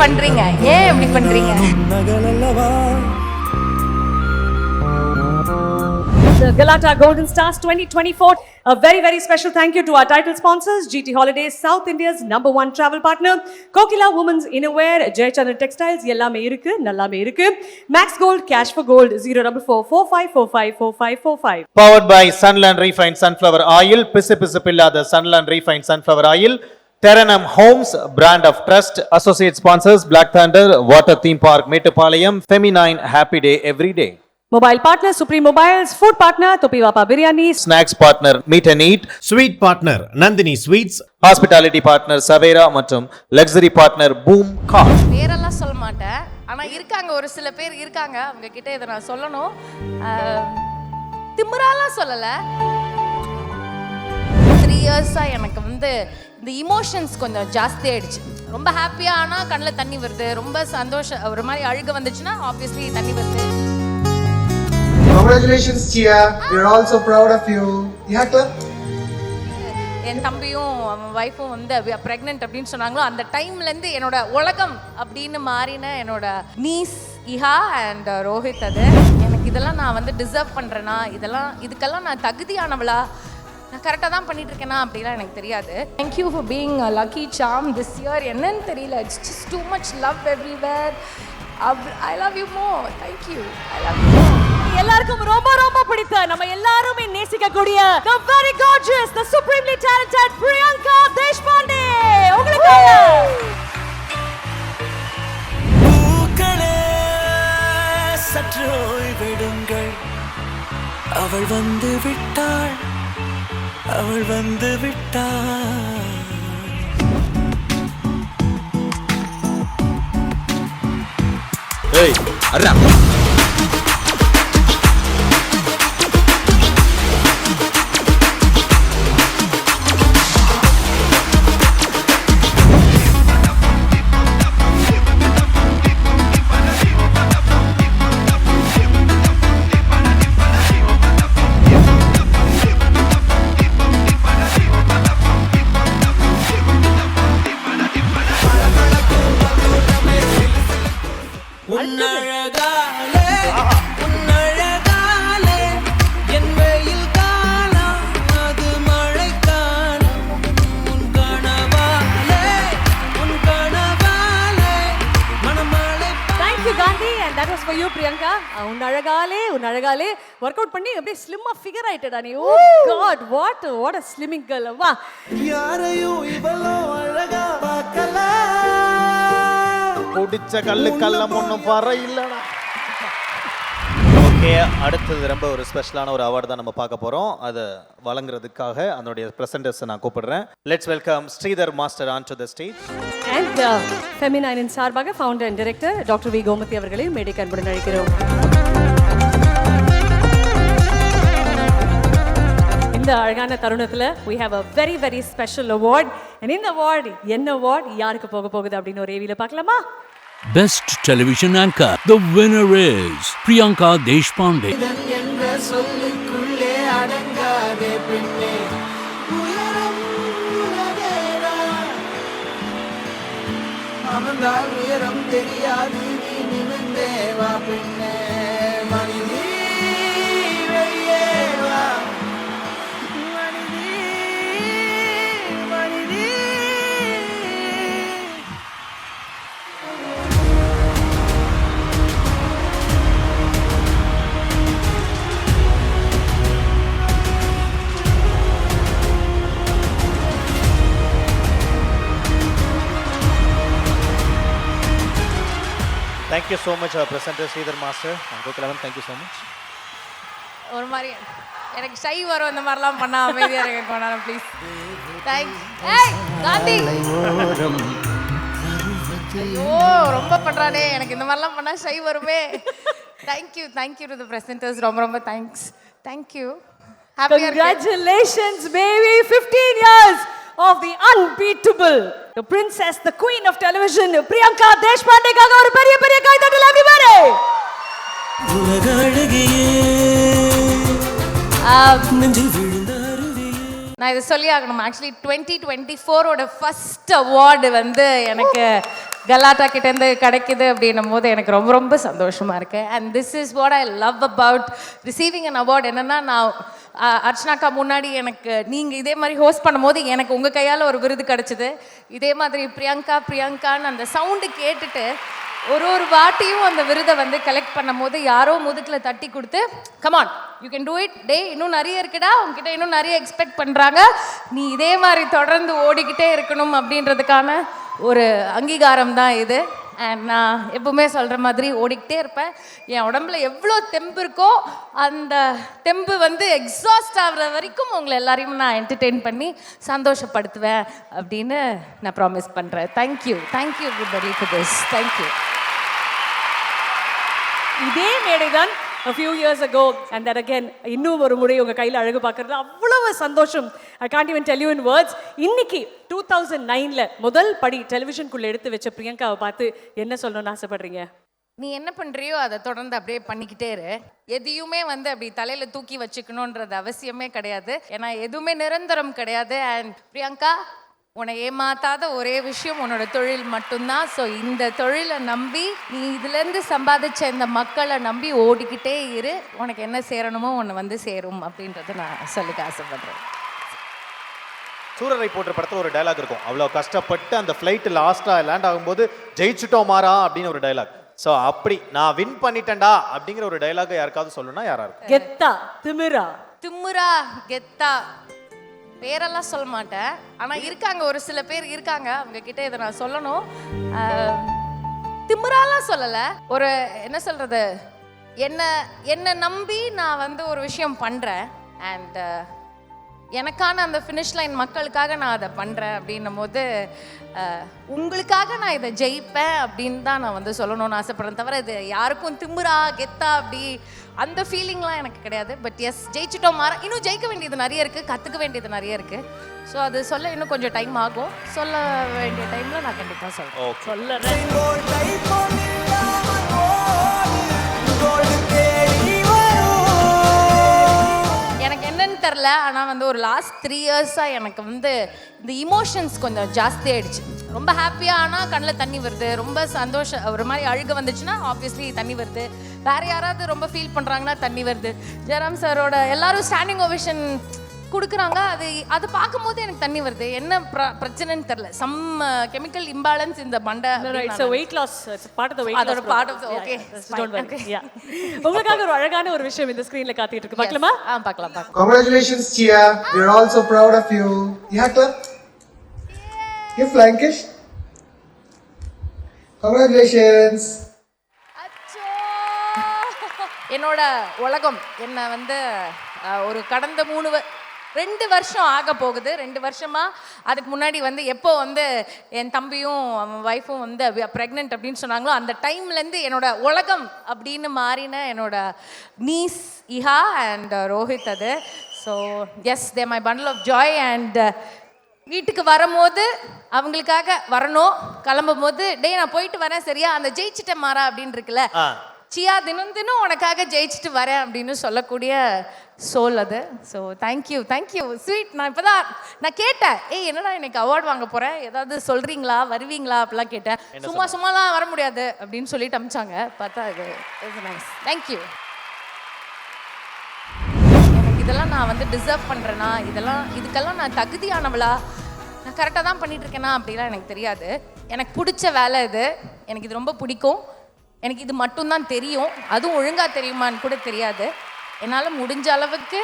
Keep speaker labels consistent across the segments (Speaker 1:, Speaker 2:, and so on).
Speaker 1: பண்றீங்க? ஏன் இப்படி பண்றீங்க?
Speaker 2: The Galata Golden Stars 2024. A very, very special thank you to our title sponsors, GT Holidays, South India's #1 travel partner, Kokila Women's Innerwear, Jayachandran Textiles, Yellame irukku, Nallame irukku, Max Gold, Cash for Gold, 04445454545.
Speaker 3: Powered by Sunland Refined Sunflower Oil, Pisu Pisu Pillada Sunland Refined Sunflower Oil, Terranum Homes, brand of trust, associate sponsors, Black Thunder, Water Theme Park, Metupalayam, Feminine, Happy Day Every Day.
Speaker 2: Mobile partner, Supreme Mobiles, food partner, Topiwapa Biryani,
Speaker 3: Snacks partner, Meet and Eat,
Speaker 4: Sweet partner, Nandini Sweets,
Speaker 3: Hospitality partner, Savera மற்றும் luxury partner, Boom Cars.
Speaker 1: பேரெல்லாம் சொல்ல மாட்டேன், ஆனா இருக்காங்க, ஒரு சில பேர் இருக்காங்க, அவங்க கிட்ட இதை நான் சொல்லணும். திமிராலாம் சொல்லல. 3 இயர்ஸா எனக்கு வந்து இந்த இமோஷன்ஸ் கொஞ்சம் ஜாஸ்தி ஆயிடுச்சு. ரொம்ப ஹாப்பியா ஆனா கண்ணில் தண்ணி வருது, ரொம்ப சந்தோஷம் ஒரு மாதிரி அழுக வந்துச்சுன்னா ஆப்வியஸ்லி தண்ணி வருது.
Speaker 5: Congratulations, Chia. We are also proud of you. Yeah, clap.
Speaker 1: என் தம்பியும் அவன் ஒய்ஃபும் வந்து ப்ரெக்னென்ட் அப்படின்னு சொன்னாங்களோ அந்த டைம்லேருந்து என்னோட உலகம் அப்படின்னு மாறின என்னோட நீஸ் இஹா அண்ட் ரோஹித். அது எனக்கு இதெல்லாம் நான் வந்து டிசர்வ் பண்ணுறேன்னா, இதுக்கெல்லாம் நான் தகுதியானவளா, நான் கரெக்டாக தான் பண்ணிட்டு இருக்கேனா அப்படிலாம் எனக்கு தெரியாது. Thank you for being a lucky charm this year. என்னன்னு தெரியல, it's just too much love everywhere. I love you more. Thank you. I love you.
Speaker 2: எல்லாருக்கும் ரொம்ப ரொம்ப பிடித்த, நம்ம எல்லாருமே நேசிக்கக்கூடிய the very gorgeous, the supremely talented Priyanka Deshpande உங்களுக்காக.
Speaker 6: பூக்களே சற்று ஓய்வெடுங்கள், அவள் வந்து விட்டாள், அவள் வந்து விட்டாள்.
Speaker 3: ஏய் அண்ணா,
Speaker 6: உன்னழகாலே உன்னழகாலே என் வெயில் காலம் அது மழை காலம். உன் கனவாலே மனமழை.
Speaker 2: Thank you Gandhi, and that was for you Priyanka. உன் அழகாலே ஒர்க் அவுட் பண்ணி அப்படியே ஸ்லிம்மா ஃபிகர் ஆயிட்டடா நீ. Oh god, what a slimming girl. வா,
Speaker 6: யாரையும் இவ்வளோ அழகா பார்க்கல.
Speaker 3: குடிச்ச கல்லம் ஒன்றும் பற இல்லைனா. ஓகே, அடுத்தது ரொம்ப ஒரு ஸ்பெஷலான ஒரு அவார்டு தான் நம்ம பார்க்க போகிறோம். அதை வழங்குறதுக்காக அதனுடைய ப்ரெசென்டர்ஸை நான் கூப்பிடுறேன். Let's welcome Sridhar master on to the stage.
Speaker 2: and Feminine சார்பாக founder and director doctor V Gomathi அவர்களை மேடைக்கு அன்புடன் அழைக்கிறோம். இந்த அழகான தருணத்தில் we have a very very special award, and இந்த award என்ன award, யாருக்கு போக போகுது அப்படின்னு ஒரு ஏவியில் பார்க்கலாமா?
Speaker 7: Best Television Anchor. The winner is Priyanka Deshpande.
Speaker 6: என்ற சொல்லுக்குள்ளே அடங்காதே பெண்ணே, உயரம் உலகேடா. அமர்ந்தால் உயரம் தெரியாது, நீ நிமிர்ந்தே வா பெண்ணே. மனிதீ வெளியே வா, மனிதீ மனிதீ.
Speaker 3: Thank you so much, our presenter Sridhar Master and Gokulavan. Thank you so much.
Speaker 1: ஒரு மாதிரி எனக்கு ஷை வரும், இந்த மாதிரிலாம் பண்ணா அமைதியாக இருக்க போனாலும் ப்ளீஸ். தேங்க்ஸ். ஏய் காந்தி, ஐயோ ரொம்ப பண்ணுறானே, எனக்கு இந்த மாதிரிலாம் பண்ணால் ஷை வருமே. Thank you to the presenters. ரொம்ப thanks. Thank you.
Speaker 2: Congratulations baby, 15 years of the unbeatable, the princess, the queen of television, Priyanka Deshpande காக ஒரு பெரிய பெரிய கைதட்டல் everybody.
Speaker 6: உலக அழகியே நெஞ்சில் விழுந்த அருவியே.
Speaker 1: நான் இதை சொல்லி ஆகணும். ஆக்சுவலி 2024 ஃபர்ஸ்ட் அவார்டு வந்து எனக்கு கலாட்டா கிட்டேருந்து கிடைக்குது அப்படின்னும் போது எனக்கு ரொம்ப ரொம்ப சந்தோஷமாக இருக்குது. And this is what I love about receiving an award. என்னென்னா, நான் அர்ச்சனாக்கா முன்னாடி எனக்கு நீங்கள் இதே மாதிரி ஹோஸ்ட் பண்ணும்போது எனக்கு உங்கள் கையால் ஒரு விருது கிடச்சிது. இதே மாதிரி பிரியங்கான்னு அந்த சவுண்டு கேட்டுட்டு ஒரு வாட்டியும் அந்த விருதை வந்து கலெக்ட் பண்ணும் போது யாரோ முதுகில் தட்டி கொடுத்து, come on you can do it டே, இன்னும் நிறைய இருக்குடா, உங்ககிட்ட இன்னும் நிறைய எக்ஸ்பெக்ட் பண்ணுறாங்க, நீ இதே மாதிரி தொடர்ந்து ஓடிக்கிட்டே இருக்கணும் அப்படின்றதுக்கான ஒரு அங்கீகாரம் தான் இது. அண்ட் நான் எப்பவுமே சொல்கிற மாதிரி ஓடிக்கிட்டே இருப்பேன். என் உடம்புல எவ்வளோ தெம்பு இருக்கோ அந்த தெம்பு வந்து எக்ஸாஸ்ட் ஆகிற வரைக்கும் உங்களை எல்லாரையும் நான் என்டர்டெயின் பண்ணி சந்தோஷப்படுத்துவேன் அப்படின்னு நான் ப்ராமிஸ் பண்ணுறேன். Thank you everybody for this. Thank you.
Speaker 2: இதே மேடைதான் a few years ago and that again இன்னும் ஒரு முறை உங்க கையில அழகு பார்க்கறது அவ்வளவு சந்தோஷம். I can't even tell you in words. இன்னைக்கு 2009ல முதல் படி டெலிவிஷனுக்குள்ள எடுத்து வச்ச பிரியங்காவை பார்த்து என்ன சொல்லணும்னு ஆசைப்படுறீங்க?
Speaker 1: நீ என்ன பண்ணுறியோ அதை தொடர்ந்து அப்படியே பண்ணிக்கிட்டே இரு. எதையுமே வந்து அப்படி தலையில் தூக்கி வச்சுக்கணுன்றது அவசியமே கிடையாது. ஏன்னா எதுவுமே நிரந்தரம் கிடையாது. அண்ட் பிரியங்கா, உன்னை ஏமாத்தாத ஒரே விஷயம் உன்னோட தொழில் மட்டும்தான். ஸோ இந்த தொழிலை நம்பி நீ இதுலேருந்து சம்பாதிச்ச இந்த மக்களை நம்பி ஓடிக்கிட்டே இரு. உனக்கு என்ன சேரணுமோ உன்னை வந்து சேரும் அப்படின்றத நான் சொல்லிக்க ஆசைப்படுறேன்.
Speaker 3: சூரரை போன்ற படத்தில் ஒரு டைலாக் இருக்கும், அவ்வளோ கஷ்டப்பட்டு அந்த ஃப்ளைட் லாஸ்ட்டாக லேண்ட் ஆகும்போது ஜெயிச்சுட்டோம் மாறா அப்படின்னு ஒரு டைலாக். ஸோ அப்படி நான் வின் பண்ணிட்டேன்டா அப்படிங்கிற ஒரு டைலாக் யாருக்காவது சொல்லணும்னா யாரா இருக்கும்?
Speaker 2: கெத்தா, திமிரா,
Speaker 1: கெத்தா பேரெல்லாம் சொல்ல மாட்டேன். ஆனால் இருக்காங்க, ஒரு சில பேர் இருக்காங்க, அவங்க கிட்ட இதை நான் சொல்லணும். திமிராலாம் சொல்லலை, ஒரு என்ன சொல்கிறது, என்னை நம்பி நான் வந்து ஒரு விஷயம் பண்ணுறேன். அண்ட் எனக்கான அந்த ஃபினிஷ் லைன் மக்களுக்காக நான் அதை பண்ணுறேன் அப்படின்னும் போது உங்களுக்காக நான் இதை ஜெயிப்பேன் அப்படின்னு தான் நான் வந்து சொல்லணும்னு ஆசைப்படுறேன். தவிர இது யாருக்கும் திமிரா கெத்தா அப்படி அந்த ஃபீலிங்லாம் எனக்கு கிடையாது. பட் எஸ், ஜெயிச்சிட்டோம் மாற, இன்னும் ஜெயிக்க வேண்டியது நிறைய இருக்குது, கற்றுக்க வேண்டியது நிறைய இருக்குது. ஸோ அது சொல்ல இன்னும் கொஞ்சம் டைம் ஆகும். சொல்ல வேண்டிய டைமில் நான் கண்டிப்பாக சொல்கிறேன். எனக்கு என்னன்னு தெரில, ஆனால் வந்து ஒரு லாஸ்ட் 3 இயர்ஸாக எனக்கு வந்து இந்த இமோஷன்ஸ் கொஞ்சம் ஜாஸ்தி ஆகிடுச்சு. ரொம்ப ஹாப்பியாக ஆனால் கண்ணில் தண்ணி வருது, ரொம்ப சந்தோஷம் ஒரு மாதிரி அழுக வந்துச்சுன்னா ஆப்வியஸ்லி தண்ணி வருது, வேறு யாராவது ரொம்ப ஃபீல் பண்ணுறாங்கன்னா தண்ணி வருது. ஜெயராம் சாரோட எல்லாரும் ஸ்டாண்டிங் ஓவேஷன் கொடுக்குறாங்க, அது பார்க்கும்போது எனக்கு தண்ணி வருது. என்ன பிரச்சனைன்னு தெரியல, சம் கெமிக்கல் இம்பேலன்ஸ் இந்த மண்டை.
Speaker 2: It's a weight loss, it's part of the weight loss.
Speaker 1: அதோட part of the okay.
Speaker 2: Don't worry. Yeah. உங்களுக்காக ஒரு அழகான ஒரு விஷயம் இந்த ஸ்கிரீன்ல காத்திட்டு இருக்கு. பார்க்கலாமா?
Speaker 1: பார்க்கலாம்.
Speaker 5: Congratulations, Chia. We're all so proud of you. Yeah, clap. Give flying kiss. Congratulations.
Speaker 1: என்னோட உலகம் என்ன வந்து ஒரு கடந்த 2 வருஷம் ஆக போகுது. 2 வருஷமா, அதுக்கு முன்னாடி வந்து எப்போ வந்து என் தம்பியும் ஒய்ஃபும் வந்து ப்ரெக்னென்ட் அப்படின்னு சொன்னாங்களோ அந்த டைம்லேருந்து என்னோட உலகம் அப்படின்னு மாறின என்னோட நீஸ் இஹா அண்ட் ரோஹித் அது. So yes, they my bundle of joy. And வீட்டுக்கு வரும்போது அவங்களுக்காக வரணும், கிளம்பும் போது டே நான் போயிட்டு வரேன் சரியா, அந்த ஜெயிச்சிட்டேன் மாறா அப்படின்னு இருக்குல்ல, சியா தினம் உனக்காக ஜெயிச்சுட்டு வரேன் அப்படின்னு சொல்லக்கூடிய சோல் அது. So thank you sweet. நான் இப்போ தான் நான் கேட்டேன், என்னடா எனக்கு அவார்டு வாங்க போகிறேன், ஏதாவது சொல்கிறீங்களா, வருவீங்களா அப்படிலாம் கேட்டேன். சும்மாலாம் வர முடியாது அப்படின்னு சொல்லிட்டு அமிச்சாங்க. பார்த்தா இது நைஸ். தேங்க்யூ. எனக்கு இதெல்லாம் நான் வந்து டிசர்வ் பண்ணுறேன்னா, இதுக்கெல்லாம் நான் தகுதியானவளா, நான் கரெக்டாக தான் பண்ணிகிட்ருக்கேனா அப்படிலாம் எனக்கு தெரியாது. எனக்கு பிடிச்ச வேலை இது, எனக்கு இது ரொம்ப பிடிக்கும், எனக்கு இது மட்டும்தான் தெரியும், அதுவும் ஒழுங்காக தெரியுமான்னு கூட தெரியாது. என்னால் முடிஞ்ச அளவுக்கு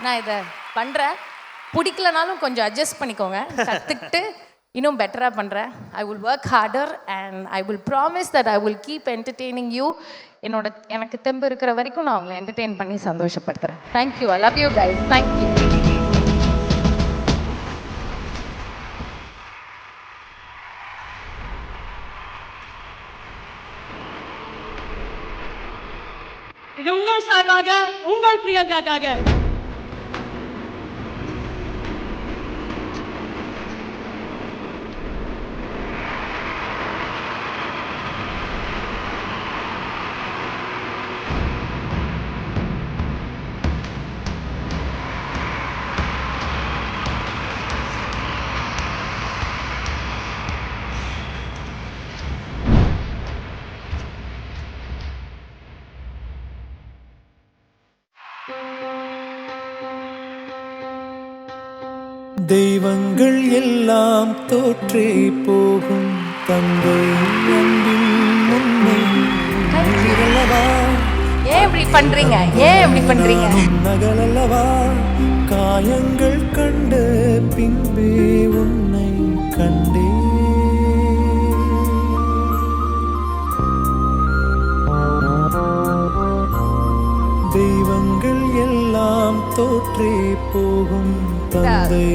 Speaker 1: நான் இதை பண்ணுறேன். பிடிக்கலனாலும் கொஞ்சம் அட்ஜஸ்ட் பண்ணிக்கோங்க, கற்றுக்கிட்டு இன்னும் பெட்டராக பண்ணுறேன். I will work harder and I will promise that I will keep entertaining you. எனக்கு தெம்பு இருக்கிற வரைக்கும் நான் அவங்களை என்டர்டெயின் பண்ணி சந்தோஷப்படுத்துகிறேன். Thank you. I love you guys. Thank you.
Speaker 2: இது உங்கள் சார்பாக உங்கள் பிரியங்காக்காக.
Speaker 6: தெய்வங்கள் எல்லாம் தோற்றே போகும் தந்தை அன்பின் முன்னை நகலல்லவா
Speaker 1: ஏன் இப்படி பண்றீங்க? ஏன் இப்படி பண்றீங்க?
Speaker 6: நகலல்லவா காயங்கள் கண்ட பின்பே உன்னை கண்டே தெய்வங்கள் எல்லாம் தோற்றே போகும் தந்தை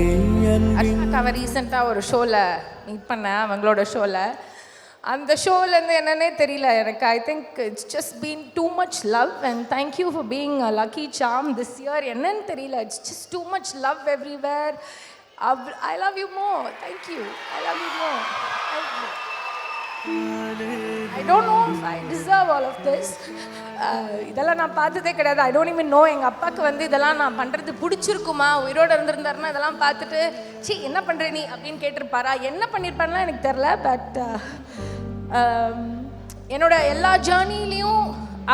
Speaker 6: அன்பின்
Speaker 1: அஷ்மிகாவை ரீசெண்டாக ஒரு ஷோவில் மீட் பண்ணேன், அவங்களோட ஷோவில். அந்த ஷோலேருந்து என்னன்னே தெரியல எனக்கு. I think it's just been too much love and thank you for being a lucky Sam this year. என்னன்னு தெரியல, it's just too much love everywhere. I love you more. Thank you. I love you more. Thank you. I don't know if I deserve all of this. இதெல்லாம் நான் பார்த்ததே கிடையாது. I don't even know எங்கள் அப்பாவுக்கு வந்து இதெல்லாம் நான் பண்ணுறது பிடிச்சிருக்குமா, உயிரோடு இருந்திருந்தாருன்னா இதெல்லாம் பார்த்துட்டு சி என்ன பண்ணுற நீ அப்படின்னு கேட்டிருப்பாரா, என்ன பண்ணியிருப்பாருலாம் எனக்கு தெரில. பட் என்னோட எல்லா ஜேர்னிலையும்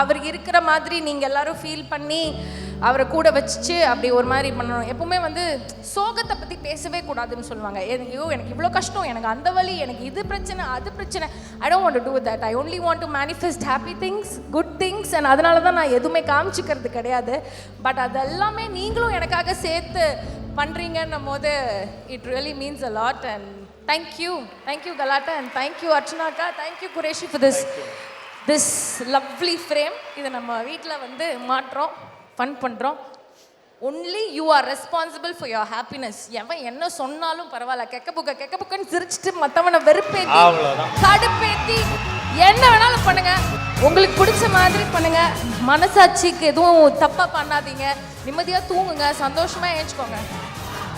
Speaker 1: அவர் இருக்கிற மாதிரி நீங்கள் எல்லாரும் ஃபீல் பண்ணி அவரை கூட வச்சு அப்படி ஒரு மாதிரி பண்ணணும். எப்பவுமே வந்து சோகத்தை பற்றி பேசவே கூடாதுன்னு சொல்லுவாங்க. ஐயோ எனக்கு இவ்வளோ கஷ்டம், எனக்கு அந்த வலி, எனக்கு இது பிரச்சனை அது பிரச்சனை. I don't want to do that. I only want to manifest happy things, good things. And அதனால தான் நான் எதுவுமே காமிச்சிக்கிறது கிடையாது. பட் அதெல்லாமே நீங்களும் எனக்காக சேர்த்து பண்ணுறீங்கன்னும் போது it really means a lot. And thank you. Thank you Galatta and thank you அர்ச்சனாக்கா. Thank you Qureshi for this lovely frame. இதை நம்ம வீட்டில் வந்து மாட்டுறோம், ஃபன் பண்ணுறோம். Only you are responsible for your happiness. எவன் என்ன சொன்னாலும் பரவாயில்ல, கெக்க புக்கன்னு சிரிச்சிட்டு மற்றவனை வெறுப்பேத்தி கடுப்பேத்தி என்ன வேணாலும் பண்ணுங்க, உங்களுக்கு பிடிச்ச மாதிரி பண்ணுங்க. மனசாட்சிக்கு எதுவும் தப்பாக பண்ணாதீங்க. நிம்மதியாக தூங்குங்க, சந்தோஷமாக ஏஞ்சுக்கோங்க,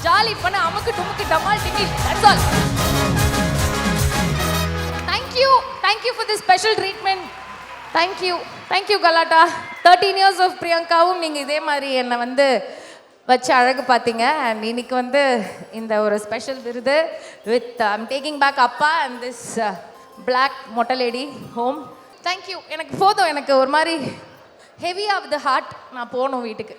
Speaker 1: ஜாலி பண்ண, அமுக்கு டுமுக்கு டமால் டிமில். That's all. Thank you for this special treatment. Thank you கலாட்டா. 13 years of பிரியங்காவும் நீங்கள் இதே மாதிரி என்னை வந்து வச்சு அழகு பார்த்தீங்க. அண்ட் இன்னைக்கு வந்து இந்த ஒரு ஸ்பெஷல் விருது வித் ஐம் டேக்கிங் பேக் அப்பா அண்ட் திஸ் பிளாக் மொட்டை லேடி ஹோம். தேங்க்யூ. எனக்கு போதும், எனக்கு ஒரு மாதிரி ஹெவி ஆஃப் த ஹார்ட். நான் போகணும் வீட்டுக்கு,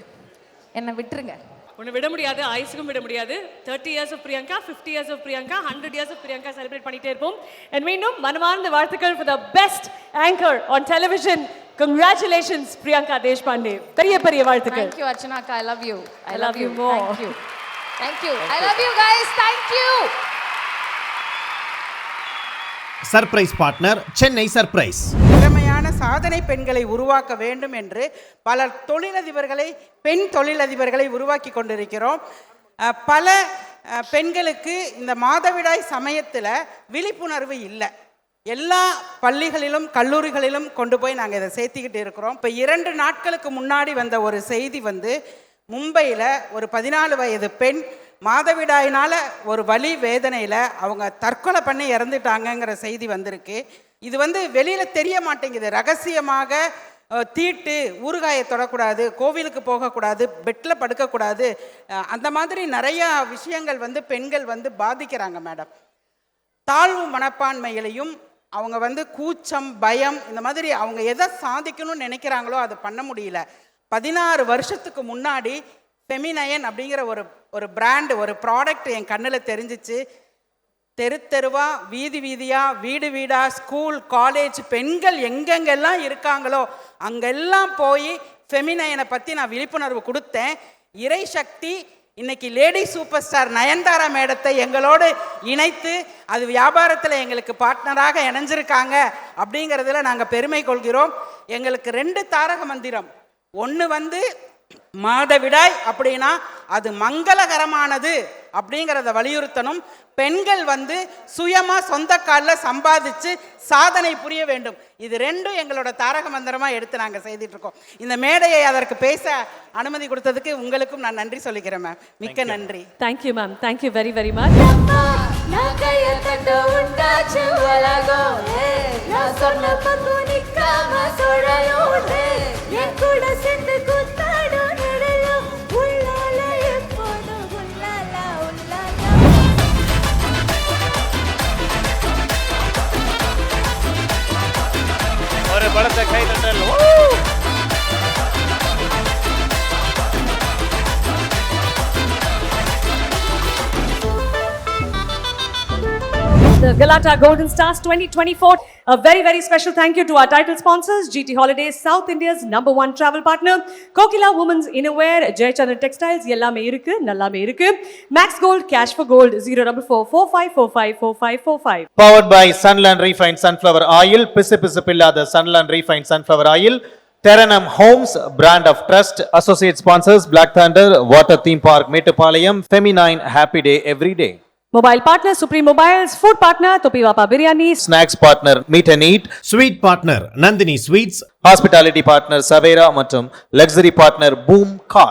Speaker 1: என்னை விட்டுருங்க.
Speaker 2: உன்னை விட முடியாது, ஐஸுக்கும் விட முடியாது. 30 years of Priyanka, 50 years of Priyanka, 100 years of Priyanka celebrate பண்ணிட்டே இருப்போம். And மீண்டும் மனமார்ந்த வாழ்த்துக்கள் for the best anchor on television. Congratulations Priyanka Deshpande. பெரிய பெரிய வாழ்த்துக்கள்.
Speaker 1: Thank you Archanaka. I love you.
Speaker 2: I love you more.
Speaker 1: Thank you. I love you guys. Thank you.
Speaker 4: Surprise partner Chennai surprise.
Speaker 8: திறமையான சாதனை பெண்களை உருவாக்க வேண்டும் என்று பல தொழிலதிபர்களை, பெண் தொழிலதிபர்களை உருவாக்கி கொண்டிருக்கிறோம். பல பெண்களுக்கு இந்த மாதவிடாய் சமயத்தில் விழிப்புணர்வு இல்லை. எல்லா பள்ளிகளிலும் கல்லூரிகளிலும் கொண்டு போய் நாங்கள் இதை சேர்த்திக்கிட்டு இருக்கிறோம். இப்போ 2 நாட்களுக்கு முன்னாடி வந்த ஒரு செய்தி வந்து மும்பையில் ஒரு 14 வயது பெண் மாதவிடாயினால் ஒரு வலி வேதனையில் அவங்க தற்கொலை பண்ணி இறந்துட்டாங்கங்கிற செய்தி வந்திருக்கு. இது வந்து வெளியில் தெரிய மாட்டேங்குது. ரகசியமாக தீட்டு, ஊறுகாயை தொடக்கூடாது, கோவிலுக்கு போகக்கூடாது, பெட்டில் படுக்கக்கூடாது, அந்த மாதிரி நிறையா விஷயங்கள் வந்து பெண்கள் வந்து பாதிக்கிறாங்க மேடம். தாழ்வு மனப்பான்மையிலையும் அவங்க வந்து கூச்சம், பயம், இந்த மாதிரி அவங்க எதை சாதிக்கணும்னு நினைக்கிறாங்களோ அதை பண்ண முடியல. 16 வருஷத்துக்கு முன்னாடி ஃபெமினயன் அப்படிங்கிற ஒரு பிராண்டு, ஒரு ப்ராடக்ட் என் கண்ணில் தெரிஞ்சிச்சு. தெருவா, வீதியா, வீடா, ஸ்கூல், காலேஜ், பெண்கள் எங்கெங்கெல்லாம் இருக்காங்களோ அங்கெல்லாம் போய் ஃபெமினயனை பற்றி நான் விழிப்புணர்வு கொடுத்தேன். இறை சக்தி இன்னைக்கு லேடி சூப்பர் ஸ்டார் நயன்தாரா மேடத்தை எங்களோடு இணைத்து அது வியாபாரத்தில் எங்களுக்கு பார்ட்னராக இணைஞ்சிருக்காங்க. அப்படிங்கிறதுல நாங்கள் பெருமை கொள்கிறோம். எங்களுக்கு 2 தாரக மந்திரம். ஒன்று வந்து மாதவிடாய் அப்படின்னா அது மங்களகரமானது அப்படிங்கிறத வலியுறுத்தணும். பெண்கள் வந்து சுயமா சொந்த காலில் சம்பாதிச்சு சாதனை புரிய வேண்டும். இது 2 எங்களோட தாரக மந்திரமாக எடுத்து நாங்கள் செய்துட்டு இருக்கோம். இந்த மேடையை அதற்கு பேச அனுமதி கொடுத்ததுக்கு உங்களுக்கும் நான் நன்றி சொல்லிக்கிறேன் மேம். மிக்க நன்றி.
Speaker 2: Thank you ma'am. Thank you very very much.
Speaker 3: ஒரு படத்தை கை தட்டல்.
Speaker 2: The Galata Golden Stars 2024. A very, very special thank you to our title sponsors, GT Holidays, South India's #1 travel partner, Kokila Women's Innerwear, Jayachandran Textiles, Yellame Irukku, Nallame Irukku, Max Gold, Cash for Gold, 04445454545.
Speaker 3: Powered by Sunland Refined Sunflower Oil, பிசு பிசுப்பில்லாத Sunland Refined Sunflower Oil, Teranam Homes, brand of trust, associate sponsors, Black Thunder, Water Theme Park, Mettupalayam, Feminine, Happy Day Every Day.
Speaker 2: Mobile partner, Supreme Mobiles, food partner, Topiwapa Biryani,
Speaker 3: Snacks partner, Meet and Eat,
Speaker 4: sweet partner Nandini sweets,
Speaker 3: Hospitality partner, Savera மற்றும் Luxury partner, Boom Car.